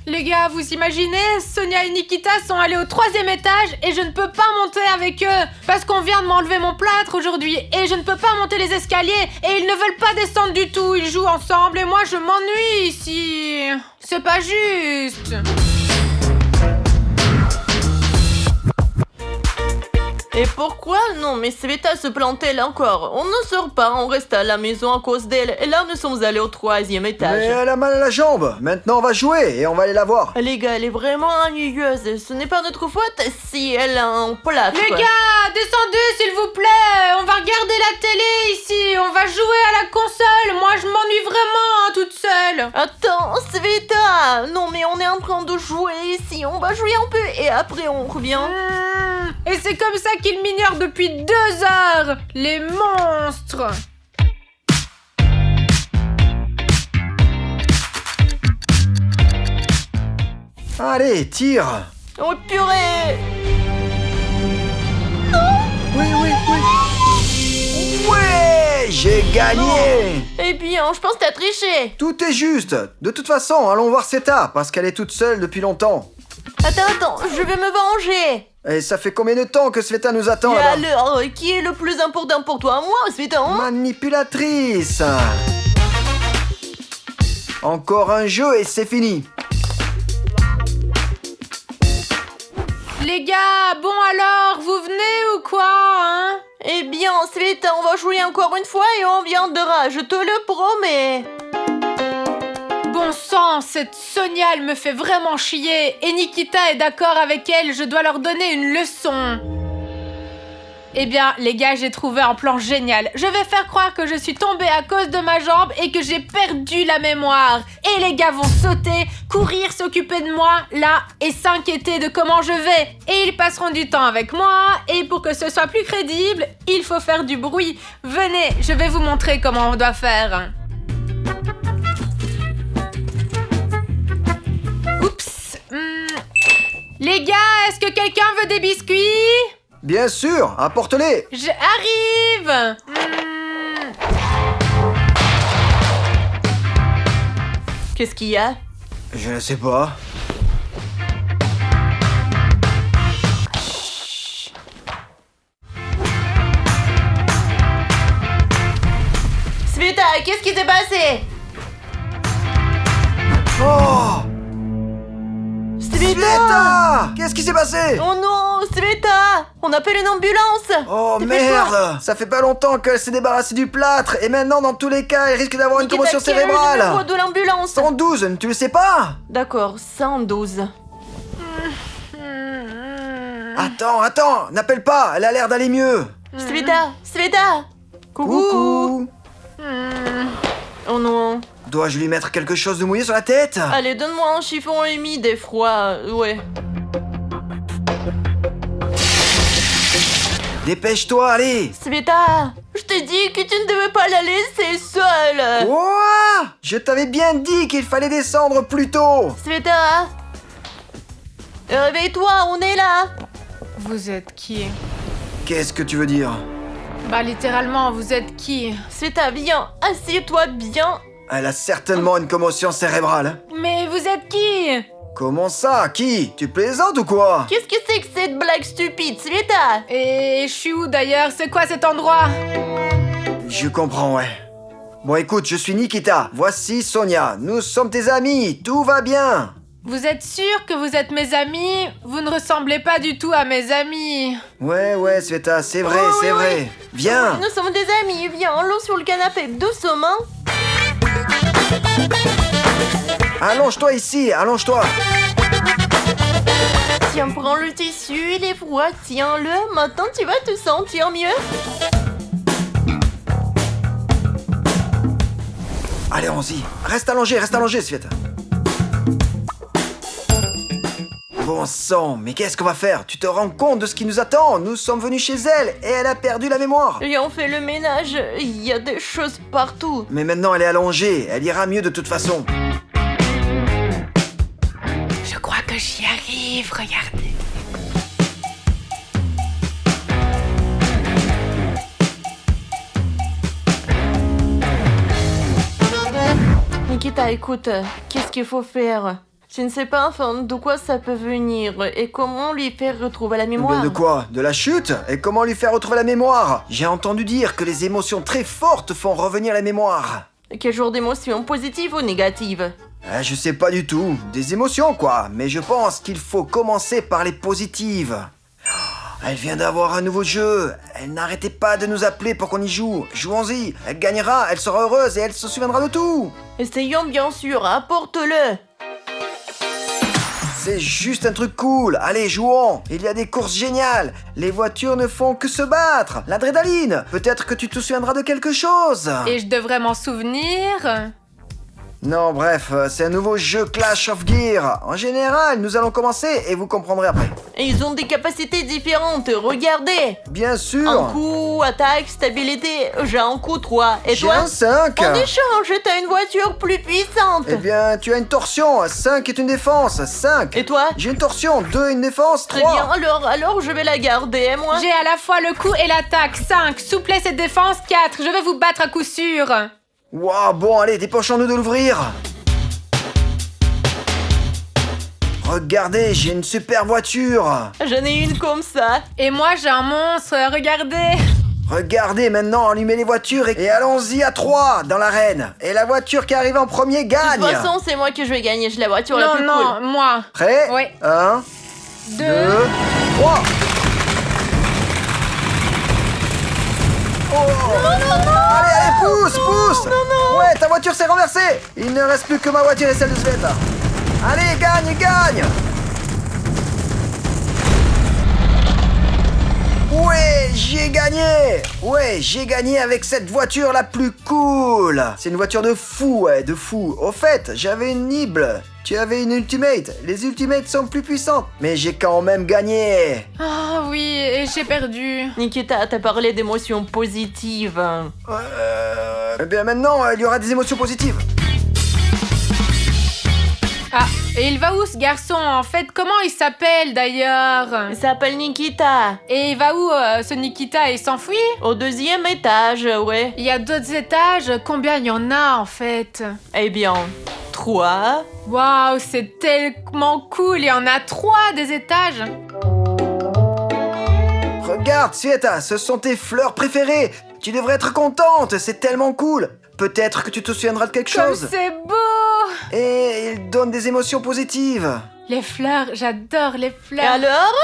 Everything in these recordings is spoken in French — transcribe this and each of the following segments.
Les gars, vous imaginez, Sonia et Nikita sont allés au 3e étage et je ne peux pas monter avec eux parce qu'on vient de m'enlever mon plâtre aujourd'hui et je ne peux pas monter les escaliers et ils ne veulent pas descendre du tout. Ils jouent ensemble et moi je m'ennuie ici. C'est pas juste. Et pourquoi? Non, mais Sveta se plante-t-elle encore? On ne sort pas, on reste à la maison à cause d'elle. Et là, nous sommes allés au 3e étage. Mais elle a mal à la jambe. Maintenant, on va jouer et on va aller la voir. Les gars, elle est vraiment ennuyeuse. Ce n'est pas notre faute si elle a un plâtre. Les gars, descendez s'il vous plaît. On va regarder la télé ici. On va jouer à la console. Moi, je m'ennuie vraiment toute seule. Attends, Sveta! Non, mais on est en train de jouer ici. On va jouer un peu et après on revient. Et c'est comme ça qu'ils m'ignorent depuis 2 heures. Les monstres. Allez, tire. Oh purée! Oui. Ouais, j'ai gagné. Eh bien, je pense que t'as triché. Tout est juste. De toute façon, allons voir Sveta, parce qu'elle est toute seule depuis longtemps. Attends, je vais me venger. Et ça fait combien de temps que Sveta nous attend Et là-bas? alors, qui est le plus important pour toi? Moi, Sveta, hein? Manipulatrice. Encore un jeu et c'est fini. Les gars, bon alors, vous venez ou quoi, hein? Eh bien, Sveta, on va jouer encore une fois et on viendra, je te le promets. Bon sang, cette Sonia, elle me fait vraiment chier. Et Nikita est d'accord avec elle, je dois leur donner une leçon. Eh bien, les gars, j'ai trouvé un plan génial. Je vais faire croire que je suis tombée à cause de ma jambe et que j'ai perdu la mémoire. Et les gars vont sauter, courir, s'occuper de moi, là, et s'inquiéter de comment je vais. Et ils passeront du temps avec moi. Et pour que ce soit plus crédible, il faut faire du bruit. Venez, je vais vous montrer comment on doit faire. Oups. Les gars, est-ce que quelqu'un veut des biscuits? Bien sûr, apporte-les. J'arrive. Qu'est-ce qu'il y a? Je ne sais pas. Sveta, qu'est-ce qui s'est passé? Oh! Sveta! Sveta! Qu'est-ce qui s'est passé? Oh non, Sveta! On appelle une ambulance! Oh Dépêche-toi. merde! Ça fait pas longtemps qu'elle s'est débarrassée du plâtre et maintenant dans tous les cas elle risque d'avoir une Nikita, commotion quel est le numéro cérébrale! de l'ambulance? 112, tu le sais pas? D'accord, 112. Attends, n'appelle pas, elle a l'air d'aller mieux! Sveta! Coucou! Oh non. Dois-je lui mettre quelque chose de mouillé sur la tête? Allez, donne-moi un chiffon humide et froid, ouais. Dépêche-toi, allez! Sveta, je t'ai dit que tu ne devais pas la laisser seule. Quoi? Je t'avais bien dit qu'il fallait descendre plus tôt! Sveta, réveille-toi, on est là. Vous êtes qui? Qu'est-ce que tu veux dire? Bah littéralement, vous êtes qui? Sveta, viens, assieds-toi bien. Elle a certainement une commotion cérébrale. Mais vous êtes qui? Comment ça? Qui? Tu plaisantes ou quoi? Qu'est-ce que c'est que cette blague stupide, Sveta? Et je suis où d'ailleurs? C'est quoi cet endroit? Je comprends, ouais. Bon écoute, je suis Nikita, voici Sonia, nous sommes tes amis, tout va bien. Vous êtes sûr que vous êtes mes amis? Vous ne ressemblez pas du tout à mes amis. Ouais, Sveta, c'est vrai, Oh, c'est oui, vrai. oui. Viens. Nous sommes des amis, viens, allons sur le canapé doucement. Allonge-toi ici, allonge-toi. Tiens, prends le tissu, il est froid, tiens-le, maintenant tu vas te sentir mieux. Allez, allons-y. Reste allongé, Sveta. Bon sang, mais qu'est-ce qu'on va faire? Tu te rends compte de ce qui nous attend? Nous sommes venus chez elle et elle a perdu la mémoire. Et on fait le ménage, il y a des choses partout. Mais maintenant elle est allongée, elle ira mieux de toute façon. Je crois que j'y arrive, regardez. Nikita, écoute, qu'est-ce qu'il faut faire? Tu ne sais pas, enfin, de quoi ça peut venir et comment lui faire retrouver la mémoire. De quoi? De la chute? Et comment lui faire retrouver la mémoire? J'ai entendu dire que les émotions très fortes font revenir la mémoire. Quel genre d'émotions, positives ou négatives? Je sais pas du tout. Des émotions, quoi. Mais je pense qu'il faut commencer par les positives. Elle vient d'avoir un nouveau jeu. Elle n'arrêtait pas de nous appeler pour qu'on y joue. Jouons-y. Elle gagnera, elle sera heureuse et elle se souviendra de tout. Essayons bien sûr, apporte-le. C'est juste un truc cool. Allez, jouons. Il y a des courses géniales. Les voitures ne font que se battre. L'adrénaline. Peut-être que tu te souviendras de quelque chose. Et je devrais m'en souvenir. Non, bref, c'est un nouveau jeu Clash of Gear. En général, nous allons commencer et vous comprendrez après. Et ils ont des capacités différentes, regardez. Bien sûr. Un coup, attaque, stabilité. J'ai un coup 3. Et J'ai toi? un 5. En échange, t'as une voiture plus puissante. Eh bien, tu as une torsion. 5 est une défense. 5. Et toi? J'ai une torsion. 2 une défense. 3. Très bien, alors je vais la garder, moi. J'ai à la fois le coup et l'attaque. 5. Souplesse et défense. 4. Je vais vous battre à coup sûr. Waouh, bon, allez, dépêchons-nous de l'ouvrir. Regardez, j'ai une super voiture. J'en ai une comme ça. Et moi, j'ai un monstre. Regardez. Regardez, maintenant, allumez les voitures et allons-y à 3 dans l'arène. Et la voiture qui arrive en premier gagne. De toute façon, c'est moi qui je vais gagner. J'ai la voiture la Non, plus non, cool. moi. Prêt? Oui. 1, 2. 2, 3. Oh. Allez, allez, pousse, pousse. Ouais, ta voiture s'est renversée. Il ne reste plus que ma voiture et celle de Sveta. Allez, gagne, gagne. Ouais, j'ai gagné. Ouais, j'ai gagné avec cette voiture la plus cool. C'est une voiture de fou, ouais, de fou. Au fait, j'avais une Nibble. Tu avais une Ultimate. Les Ultimates sont plus puissantes. Mais j'ai quand même gagné. Ah oui, et j'ai perdu. Nikita, t'as parlé d'émotions positives. Eh bien maintenant, il y aura des émotions positives. Ah, et il va où ce garçon en fait? Comment il s'appelle d'ailleurs? Il s'appelle Nikita. Et il va où ce Nikita? Il s'enfuit? Au 2e étage, ouais. Il y a d'autres étages? Combien il y en a en fait? Eh bien, 3. Waouh, c'est tellement cool! Il y en a 3 des étages! Regarde, Sveta, ce sont tes fleurs préférées. Tu devrais être contente, c'est tellement cool. Peut-être que tu te souviendras de quelque Comme chose. c'est beau! Et il donne des émotions positives. Les fleurs, j'adore les Et fleurs! alors?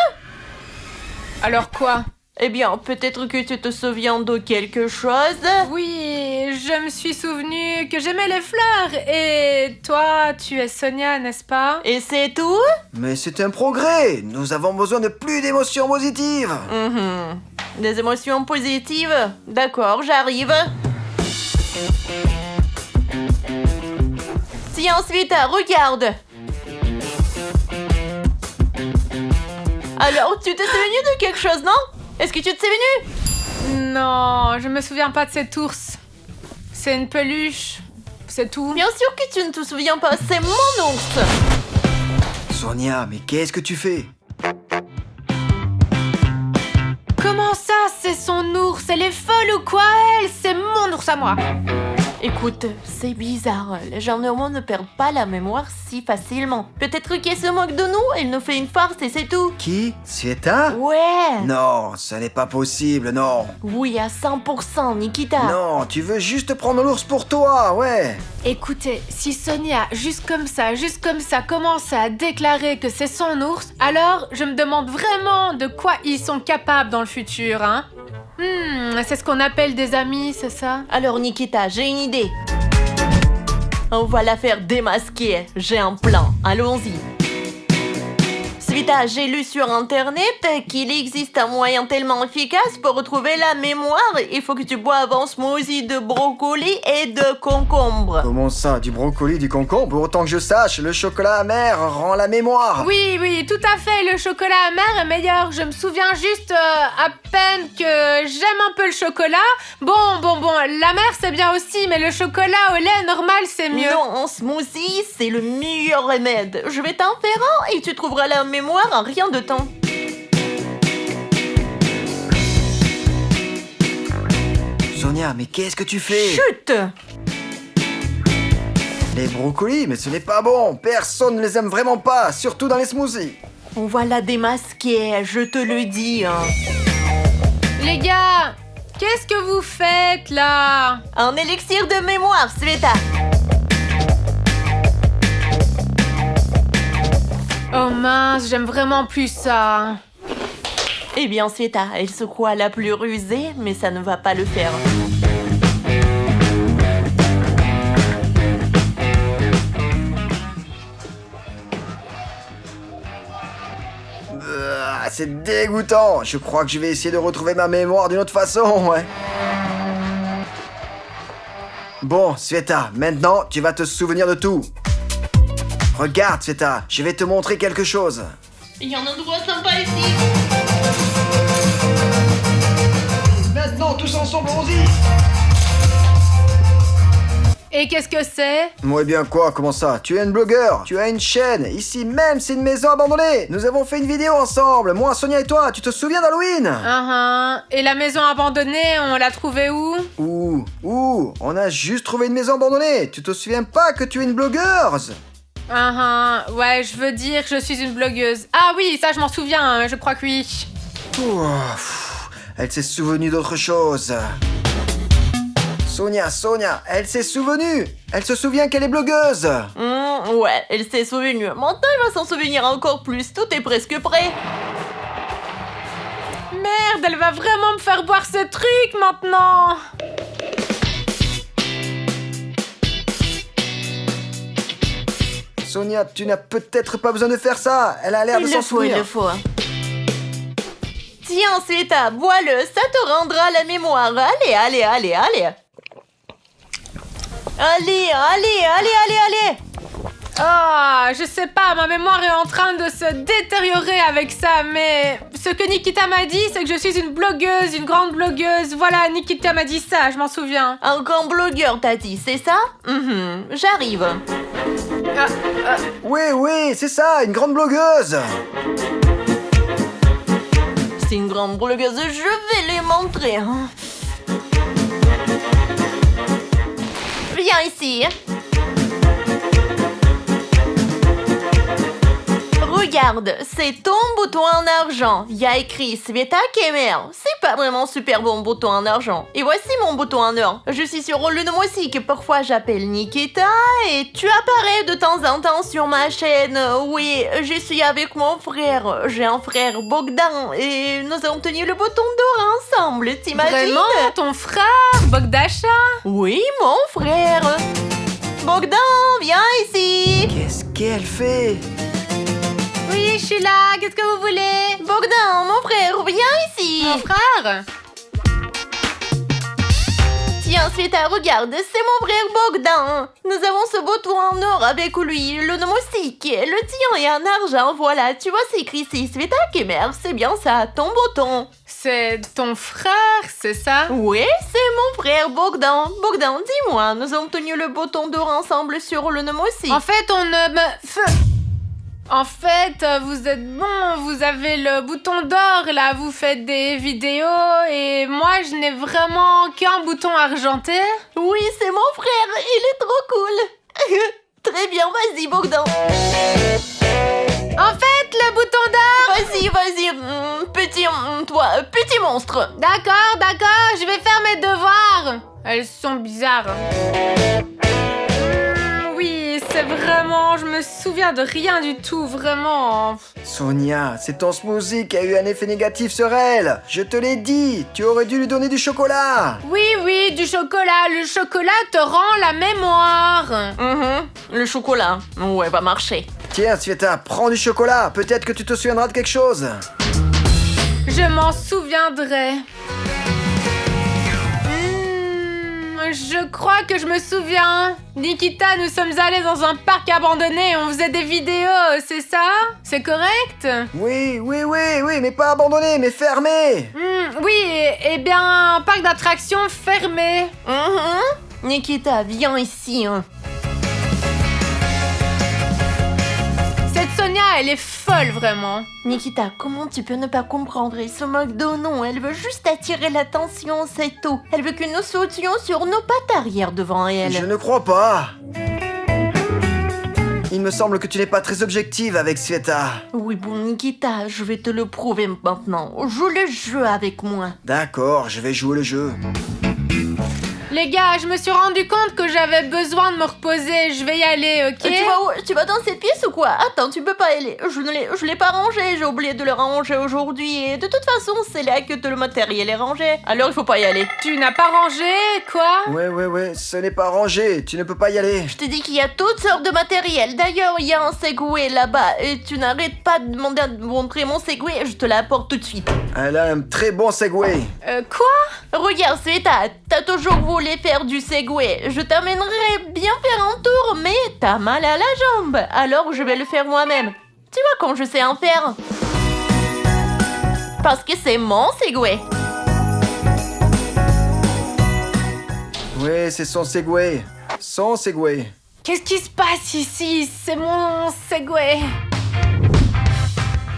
Alors quoi? Eh bien, peut-être que tu te souviens de quelque chose. Oui, je me suis souvenu que j'aimais les fleurs. Et toi, tu es Sonia, n'est-ce pas? Et c'est tout? Mais c'est un progrès. Nous avons besoin de plus d'émotions positives. Des émotions positives? D'accord, j'arrive. Tiens, ensuite, regarde. Alors, tu t'es souvenu de quelque chose, non? Est-ce que tu te souvenu? Non, je me souviens pas de cet ours. C'est une peluche. C'est tout. Bien sûr que tu ne te souviens pas, c'est mon ours. Sonia, mais qu'est-ce que tu fais? Comment ça, c'est son ours? Elle est folle ou quoi, elle? C'est mon ours à moi. Écoute, c'est bizarre. Les gens normaux ne perdent pas la mémoire si facilement. Peut-être qu'elle se moque de nous, elle nous fait une farce et c'est tout. Qui? Sveta? Ouais. Non, ce n'est pas possible, non. Oui, à 100%, Nikita. Non, tu veux juste prendre l'ours pour toi, ouais. Écoutez, si Sonia, juste comme ça, commence à déclarer que c'est son ours, alors je me demande vraiment de quoi ils sont capables dans le futur, hein? C'est ce qu'on appelle des amis, c'est ça? Alors, Nikita, j'ai une idée. On va la faire démasquer. J'ai un plan. Allons-y. Sveta, j'ai lu sur internet qu'il existe un moyen tellement efficace pour retrouver la mémoire. Il faut que tu boives un smoothie de brocoli et de concombre. Comment ça, du brocoli, du concombre? Autant que je sache, le chocolat amer rend la mémoire. Oui, tout à fait, le chocolat amer est meilleur. Je me souviens juste à peine que j'aime un peu le chocolat. Bon, l'amer c'est bien aussi, mais le chocolat au lait normal c'est mieux. Non, un smoothie, c'est le meilleur remède. Je vais t'en faire un et tu trouveras la mémoire en rien de temps. Sonia, mais qu'est-ce que tu fais? Chut! Les brocolis, mais ce n'est pas bon. Personne ne les aime vraiment pas, surtout dans les smoothies. On va la démasquer, je te le dis. Hein. Les gars, qu'est-ce que vous faites là? Un élixir de mémoire, Sveta. Oh mince, j'aime vraiment plus ça. Eh bien, Sveta, elle se croit la plus rusée, mais ça ne va pas le faire. C'est dégoûtant. Je crois que je vais essayer de retrouver ma mémoire d'une autre façon, ouais. Bon, Sveta, maintenant, tu vas te souvenir de tout. Regarde, Sveta, je vais te montrer quelque chose. Il y a un endroit sympa ici. Maintenant, tous ensemble, allons-y. Et qu'est-ce que c'est? Ouais, bien quoi, comment ça? Tu es une blogueur, tu as une chaîne, ici même c'est une maison abandonnée. Nous avons fait une vidéo ensemble, moi, Sonia et toi, tu te souviens d'Halloween? Et la maison abandonnée, on l'a trouvée où? On a juste trouvé une maison abandonnée. Tu te souviens pas que tu es une blogueuse? Ouais, je veux dire, je suis une blogueuse. Ah oui, ça je m'en souviens, je crois que oui. Elle s'est souvenue d'autre chose. Sonia, elle s'est souvenue. Elle se souvient qu'elle est blogueuse. Ouais, elle s'est souvenue. Maintenant, elle va s'en souvenir encore plus. Tout est presque prêt. Merde, elle va vraiment me faire boire ce truc maintenant. Sonia, tu n'as peut-être pas besoin de faire ça. Elle a l'air de s'en souvenir. Il le faut. Tiens, Sveta, bois-le. Ça te rendra la mémoire. Allez. Allez. Ah, je sais pas, ma mémoire est en train de se détériorer avec ça, mais ce que Nikita m'a dit, c'est que je suis une blogueuse, une grande blogueuse. Voilà, Nikita m'a dit ça, je m'en souviens. Un grand blogueur, t'as dit, c'est ça? J'arrive. Oui, c'est ça, une grande blogueuse. C'est une grande blogueuse, je vais les montrer. Hein. Viens ici. Regarde, c'est ton bouton en argent. Il y a écrit Sveta Kemer. C'est pas vraiment super bon bouton en argent. Et voici mon bouton en or. Je suis sur le nom aussi que parfois j'appelle Nikita et tu apparais de temps en temps sur ma chaîne. Oui, je suis avec mon frère. J'ai un frère Bogdan et nous avons tenu le bouton d'or ensemble. T'imagines? Vraiment? Ton frère, Bogdasha? Oui, mon frère. Bogdan, viens ici. Qu'est-ce qu'elle fait? Oui, je suis là, qu'est-ce que vous voulez? Bogdan, mon frère, viens ici. Mon frère? Tiens, Sveta, regarde, c'est mon frère Bogdan. Nous avons ce bouton en or avec lui, le nom aussi, qui est le tien et en argent. Voilà, tu vois, c'est écrit ici, Sveta Kemer, c'est bien ça, ton bouton. C'est ton frère, c'est ça? Oui, c'est mon frère Bogdan. Bogdan, dis-moi, nous avons tenu le bouton d'or ensemble sur le nom aussi. En fait, on ne me... En fait, vous êtes bon, vous avez le bouton d'or, là, vous faites des vidéos, et moi, je n'ai vraiment qu'un bouton argenté. Oui, c'est mon frère, il est trop cool. Très bien, vas-y, Bogdan. En fait, le bouton d'or... Vas-y, petit monstre. D'accord, je vais faire mes devoirs. Elles sont bizarres. Oui, c'est vraiment... Je me souviens de rien du tout, vraiment. Sonia, c'est ton smoothie qui a eu un effet négatif sur elle. Je te l'ai dit, tu aurais dû lui donner du chocolat. Oui, du chocolat. Le chocolat te rend la mémoire. Le chocolat, ouais, va marcher. Tiens, Sveta, prends du chocolat. Peut-être que tu te souviendras de quelque chose. Je m'en souviendrai. Je crois que je me souviens. Nikita, nous sommes allés dans un parc abandonné et on faisait des vidéos, c'est ça? C'est correct? Oui, mais pas abandonné, mais fermé. Oui, eh bien, un parc d'attractions fermé. Nikita, viens ici. Hein. Cette Sonia, elle est folle, vraiment. Nikita, comment tu peux ne pas comprendre? Elle se moque de nous. Elle veut juste attirer l'attention, c'est tout. Elle veut que nous sautions sur nos pattes arrière devant elle. Je ne crois pas. Il me semble que tu n'es pas très objective avec Sveta. Oui, bon, Nikita, je vais te le prouver maintenant. Joue le jeu avec moi. D'accord, je vais jouer le jeu. Les gars, je me suis rendu compte que j'avais besoin de me reposer. Je vais y aller, ok? Tu vas où? Tu vas dans cette pièce ou quoi? Attends, tu peux pas y aller. Je l'ai pas rangé, j'ai oublié de le ranger aujourd'hui. Et de toute façon, c'est là que tout le matériel est rangé. Alors il faut pas y aller. Tu n'as pas rangé, quoi? Ouais, ce n'est pas rangé, tu ne peux pas y aller. Je t'ai dit qu'il y a toutes sortes de matériel. D'ailleurs, il y a un Segway là-bas. Et tu n'arrêtes pas de demander à me montrer mon Segway. Je te l'apporte tout de suite. Elle a un très bon Segway. Quoi? Regarde, Sveta, t'as toujours voulu faire du Segway. Je t'amènerai bien faire un tour, mais t'as mal à la jambe. Alors je vais le faire moi-même. Tu vois comme je sais en faire? Parce que c'est mon Segway. Ouais, c'est son Segway. Son Segway. Qu'est-ce qui se passe ici? C'est mon Segway.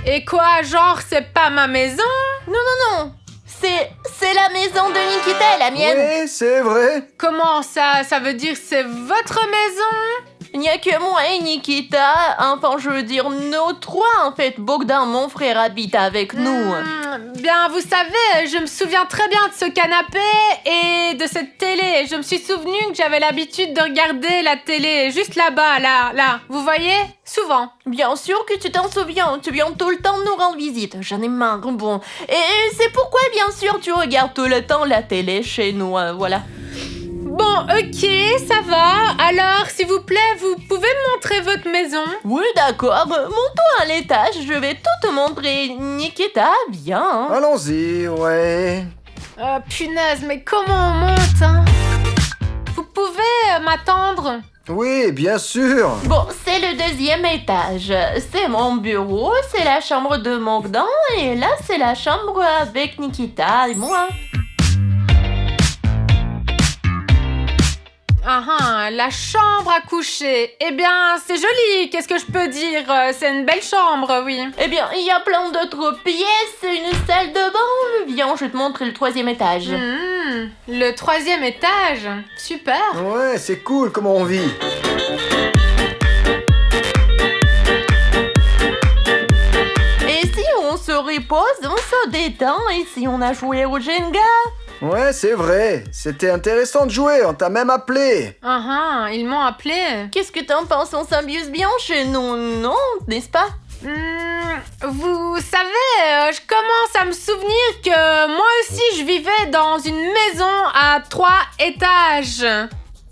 Et quoi, genre, c'est pas ma maison? Non. C'est la maison de Nikita et la mienne. Oui, c'est vrai. Comment ça? Ça veut dire c'est votre maison? Il n'y a que moi et Nikita. Enfin, je veux dire, nous trois, en fait. Bogdan, mon frère, habite avec nous. Bien, vous savez, je me souviens très bien de ce canapé et de cette télé. Je me suis souvenu que j'avais l'habitude de regarder la télé juste là-bas, là. Vous voyez? Souvent. Bien sûr que tu t'en souviens. Tu viens tout le temps nous rendre visite. J'en ai marre, bon. Et c'est pourquoi, bien sûr, tu regardes tout le temps la télé chez nous, voilà. Bon, ok, ça va. Alors, s'il vous plaît, vous pouvez me montrer votre maison? Oui, d'accord. Monte-toi à l'étage, je vais tout te montrer. Nikita, viens. Allons-y, ouais. Punaise, mais comment on monte, hein? Vous pouvez m'attendre? Oui, bien sûr. Bon, c'est le deuxième étage. C'est mon bureau, c'est la chambre de Bogdan, et là, c'est la chambre avec Nikita et moi. La chambre à coucher. Eh bien, c'est joli, qu'est-ce que je peux dire? C'est une belle chambre, oui. Eh bien, il y a plein d'autres pièces, une salle de bain. Viens, je vais te montrer le troisième étage. Le troisième étage. Super. Ouais, c'est cool comment on vit. Et si on se repose, on se détend, et si on a joué au Jenga? Ouais, c'est vrai. C'était intéressant de jouer, on t'a même appelé. Ils m'ont appelé. Qu'est-ce que t'en penses? On s'amuse bien chez nous, non? N'est-ce pas? Vous savez, je commence à me souvenir que moi aussi je vivais dans une maison à 3 étages.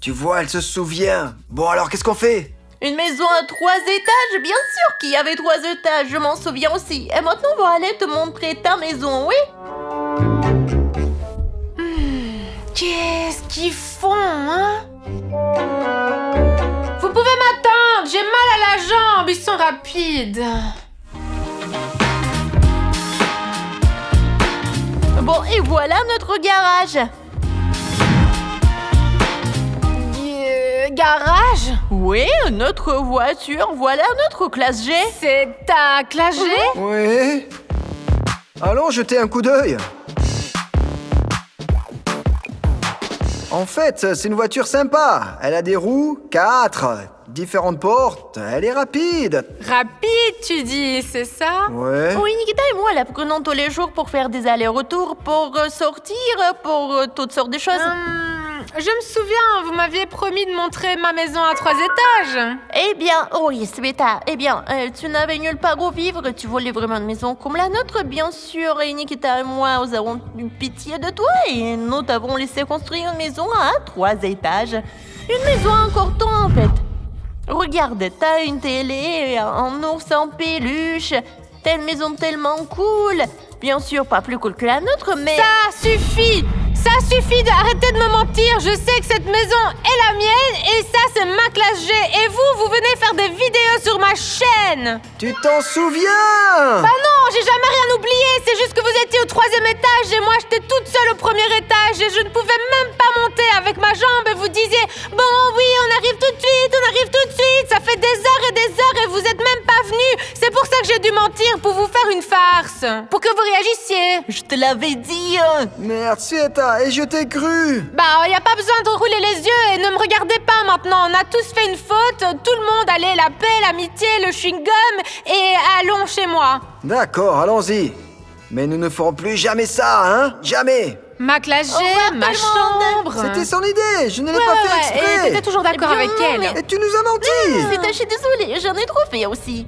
Tu vois, elle se souvient. Bon, alors qu'est-ce qu'on fait? Une maison à 3 étages? Bien sûr qu'il y avait 3 étages, je m'en souviens aussi. Et maintenant, on va aller te montrer ta maison, oui? Qu'est-ce qu'ils font, hein? Vous pouvez m'attendre, j'ai mal à la jambe, ils sont rapides. Bon, et voilà notre garage. Garage? Oui, notre voiture, voilà notre classe G. C'est ta classe G? Oui. Allons jeter un coup d'œil. En fait, c'est une voiture sympa. Elle a des roues, 4, différentes portes, elle est rapide. Rapide, tu dis, c'est ça? Ouais. Oui, Nikita et moi la prenons tous les jours pour faire des allers-retours, pour sortir, pour toutes sortes de choses. Je me souviens, vous m'aviez promis de montrer ma maison à 3 étages. Eh bien, oui, Sveta, tu n'avais nulle part où vivre, tu voulais vraiment une maison comme la nôtre, bien sûr, et Nikita et moi, nous avons eu pitié de toi, et nous t'avons laissé construire une maison à 3 étages. Une maison en carton, en fait. Regarde, t'as une télé, un ours en peluche, t'as une maison tellement cool. Bien sûr, pas plus cool que la nôtre, mais... Ça suffit! Ça suffit d'arrêter de me mentir. Je sais que cette maison est la mienne et ça, c'est ma classe G. Et vous venez faire des vidéos sur ma chaîne. Tu t'en souviens? Bah non, j'ai jamais rien oublié. C'est juste que vous étiez au 3e étage et moi, j'étais toute seule au 1er étage et je ne pouvais même pas monter avec ma jambe. Et vous disiez, bon oui, on arrive tout de suite, on arrive tout de suite. Ça fait des heures et vous êtes même pas venus. C'est pour ça que j'ai dû dû mentir pour vous faire une farce, pour que vous réagissiez. Je te l'avais dit. Merde, Sveta, et je t'ai cru. Bah, y a pas besoin de rouler les yeux et ne me regardez pas maintenant. On a tous fait une faute. Tout le monde, allez, la paix, l'amitié, le chewing-gum et allons chez moi. D'accord, allons-y. Mais nous ne ferons plus jamais ça, hein? Jamais. Mac la revoir, gemme, ma tout le monde. chambre. C'était son idée, je ne l'ai Ouais, pas fait ouais, et exprès. t'étais toujours d'accord Eh bien, avec elle. mais- Et tu nous as menti. Sveta, je suis désolée, j'en ai trop fait aussi.